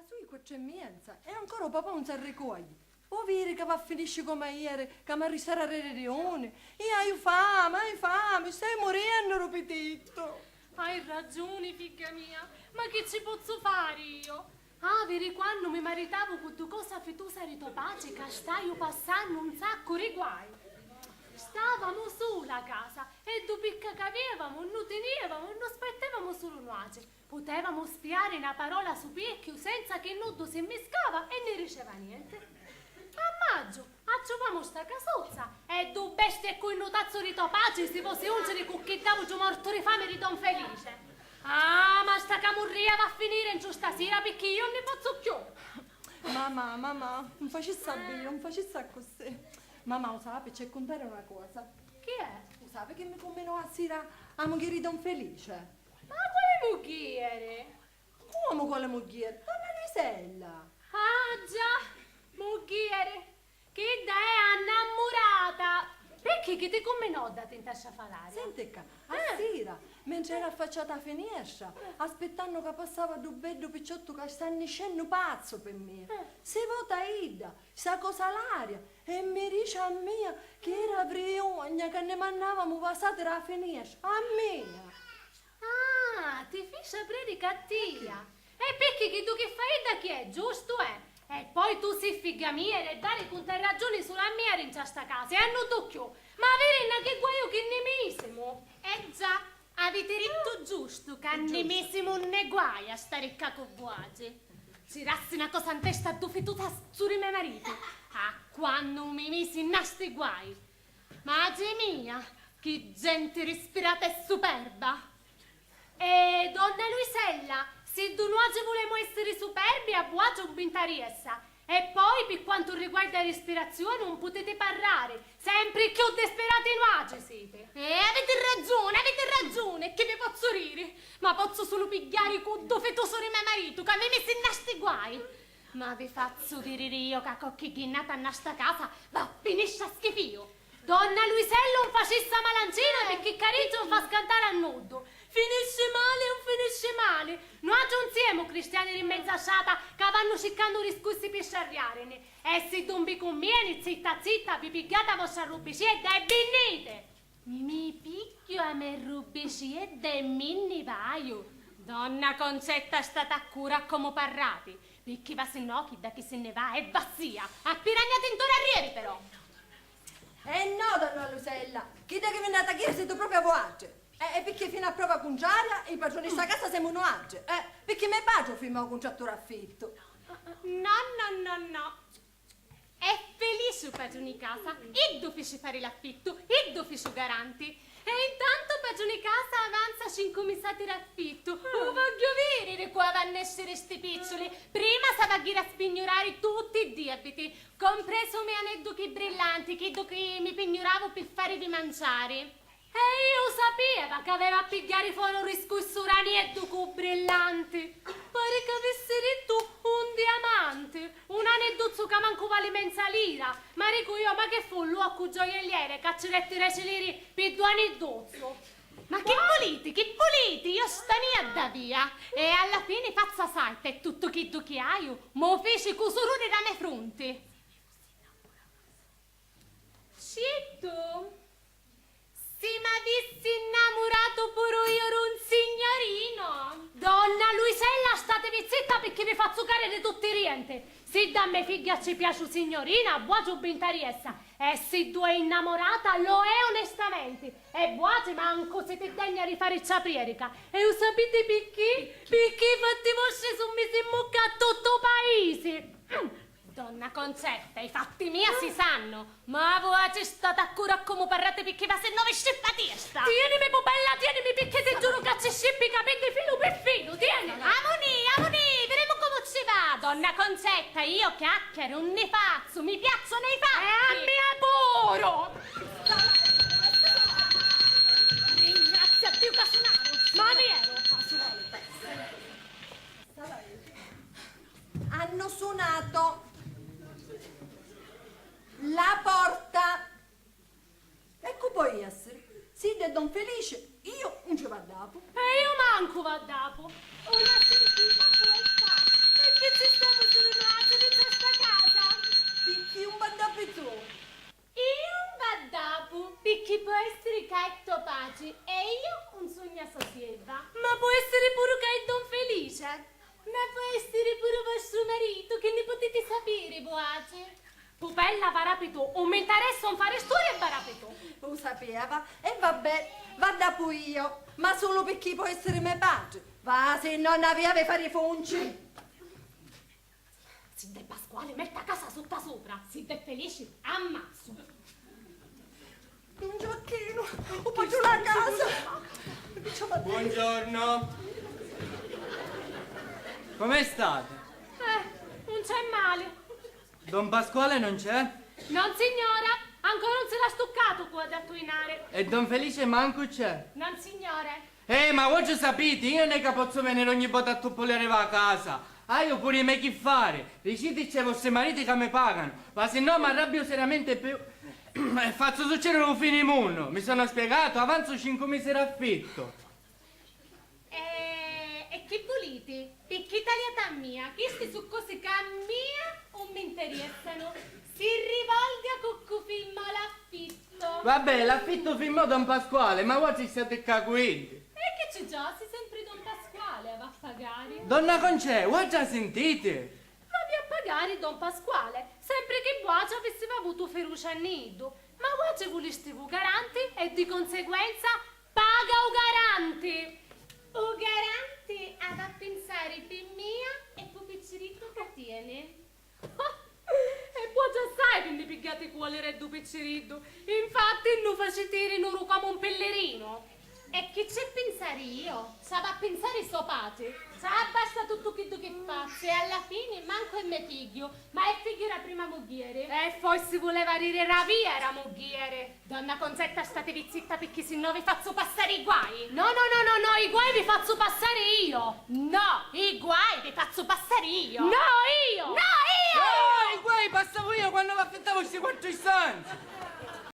sui 4:30 e ancora papà non si raccoglie. O vedi che va a finire come ieri, che mi ha risara la riunione. Io hai fame, stai morendo, ripetito. Hai ragione, figlia mia, ma che ci posso fare io? Ah, vedi quando mi maritavo con tu cosa fitosa ritopace che stai passando un sacco di guai. Stavamo sola a casa e dopo che avevamo, non tenevamo, non aspettavamo solo noi. Potevamo spiare una parola su picchio senza che il nudo si mescava e ne riceva niente. A maggio, accioviamo sta casozza e due bestie con il notazzo di topace si fosse ungere con che davo giù morto di fame di Don Felice. Ah, ma sta camurria va a finire in giù stasera perché io non ne posso più. Mamma, non facessi bene, non facessi così. Mamma, lo sapete, c'è contare una cosa. Chi è? Lo sapete che mi combinò a sera a moglie di Don Felice? Ma quale moghiere? Come quale moglie? Donna Luisella. Ah, già. Moghiere, che da è innamorata. Perché che ti come no da tentascia falare? Senti qua, a sera, mentre era affacciata a finestra, aspettando che passava due bello picciotto che sta nascendo pazzo per me. Si vota Ida, sa cosa l'aria, e mi dice a me che era vriogna che ne mandavamo passate la finestra, a me. Ah, ti fiscia predicatia. E perché che tu che fai da chi è, giusto è? E poi tu sei figlia mia e dare con te ragioni sulla mia in questa casa e hanno tocchio. Ma verena che guaio che ne mesimo. Già, avete detto giusto che ne mesimo ne guai a stare qua con voi. Ci rassi una cosa in testa dove tu su di mio marito. Ah, quando mi misi in nasti guai. Ma mia, che gente respirata e superba. E donna Luisella, se noi volevamo essere superbi, a buaggio un bintariessa. E poi, per quanto riguarda la respirazione, non potete parlare. Sempre più disperati nuoci siete. Avete ragione, che vi posso dire. Ma posso solo pigliare con dove tu sono mio marito, che mi messi in nasti guai. Ma vi faccio dire io che qualche ghinnata in sta casa va finisce a schifio. Donna Luisella non facesse malancina perché Carizzo non fa scantare a nudo. Finisce male, non finisce male. Noi non siamo cristiani di mezza sciata che vanno cercando riscussi per sciarriarene. E se non vi conviene, zitta, vi pigliate la vostra rubicetta e venite. Mi picchio a me rubicetta e mi ne vaio. Donna Concetta state a cura come parlate. Perché va se no, chi da chi se ne va e va sia. A piragnate in torarieri però. No, donna Luisella, chi da che viene a chiedere siete proprio a voce. Perché fino a prova contraria i padroni di sta casa siamo noi oggi. Perché me bacio fino a un contratto affitto. No. È felice padrone casa e dove fece fare l'affitto e dove fece garanti. E intanto padrone casa avanza 5 missati d'affitto. Lo voglio vedere qua vanno a essere sti piccoli. Prima stava a spignorare tutti i debiti, compreso me aneddoti brillanti, che mi pignoravo per farvi mangiare. E io sapevo che aveva a pigliare fuori un riscusso ranietto con brillanti. Pare che avesse detto un diamante, un aneddozzo che manco vale mezza lira. Ma dico io, ma che fu l'uoco gioielliere, caccerette receliri per 2 aneddozzo. Ma che volete, io stania da via. E alla fine pazza salta e tutto che tu che hai, mo fece cosurone da me fronte. Citto. Se m'avessi innamorato pure io ero un signorino. Donna Luisella, state zitta perché vi faccio care di tutti i riente. Se da me figlia ci piace un signorina, buono bintariessa. E se tu è innamorata, lo è onestamente. E buono manco siete degni a rifare il ciaprierica. E lo sapete perché? Perché fatti vostri sono messi in mucca a tutto paese. Donna Concetta, i fatti miei si sanno, ma voi ci state a cura come parlate perché va se no vi scippa testa. Tienimi, bella, tienimi perché ti giuro che ci scippi i capelli filo per filo, tieni. Amoni, vedremo come ci va. Donna Concetta, io chiacchiere, un ne faccio, mi piacciono i fatti. E a me adoro. Ringrazia Dio che suonavo, ma mi ero. Hanno suonato la porta. Ecco poi essere. Sì, del Don Felice, io non ci vado dopo. E io manco vado dopo. Una sentita questa. E che ci sta Buagi e io un sogno società. Ma può essere pure che è Don Felice? Ma può essere pure vostro marito, che ne potete sapere, Buagi? Pupella varapito, o mi interessa un fare storia e varapito. Lo sapeva, e vabbè, vada pure io, ma solo per chi può essere mio padre. Va, se non aveva fare i fonci. Se De Pasquale mette a casa sotto sopra, se De Felice ammazzo. Un giochino, un po' giù la casa. Buongiorno. Come state? Non c'è male. Don Pasquale non c'è? Non signora, ancora non se l'ha stuccato qua da tuinare. E Don Felice manco c'è? Non signore. Ma voi già sapete, io non è che posso venire ogni volta a toppoliare a casa. Io pure me che fare. Diciteci ai vostri mariti che mi pagano, ma se no mi arrabbio seriamente più. E faccio succedere un finimondo. Mi sono spiegato, avanzo 5 mesi di affitto. E che volete? Perché tagliata mia, queste su cose che a mia non mi interessano. Si rivolga con cui firmo l'affitto. Vabbè, l'affitto firmò Don Pasquale, ma voi ci siete caguiti. E che c'è già, si sempre Don Pasquale va a pagare. Donna Concè, voi già sentite? Provi a pagare Don Pasquale, sempre che Buagi avesse avuto ferocia a nido. Ma Buagi voleste un garante e di conseguenza paga un garante. Un garante ad a pensare per mia e poi piccerito che tiene. E poi già sai che mi pigliate cuore reddo piccerito. Infatti non facete dire non come un pellerino. E che c'è pensare io? Sa va a pensare sto padre. Sa basta tutto quello che faccio e alla fine manco è mio figlio, ma è figlio della prima moghiere. E poi si voleva dire la via era moghiere. Donna Concetta state zitta perché se no vi faccio passare i guai. No, i guai vi faccio passare io. No, i guai vi faccio passare io. No, io! No, io! I guai passavo io quando vi affittavo questi 4 stanze.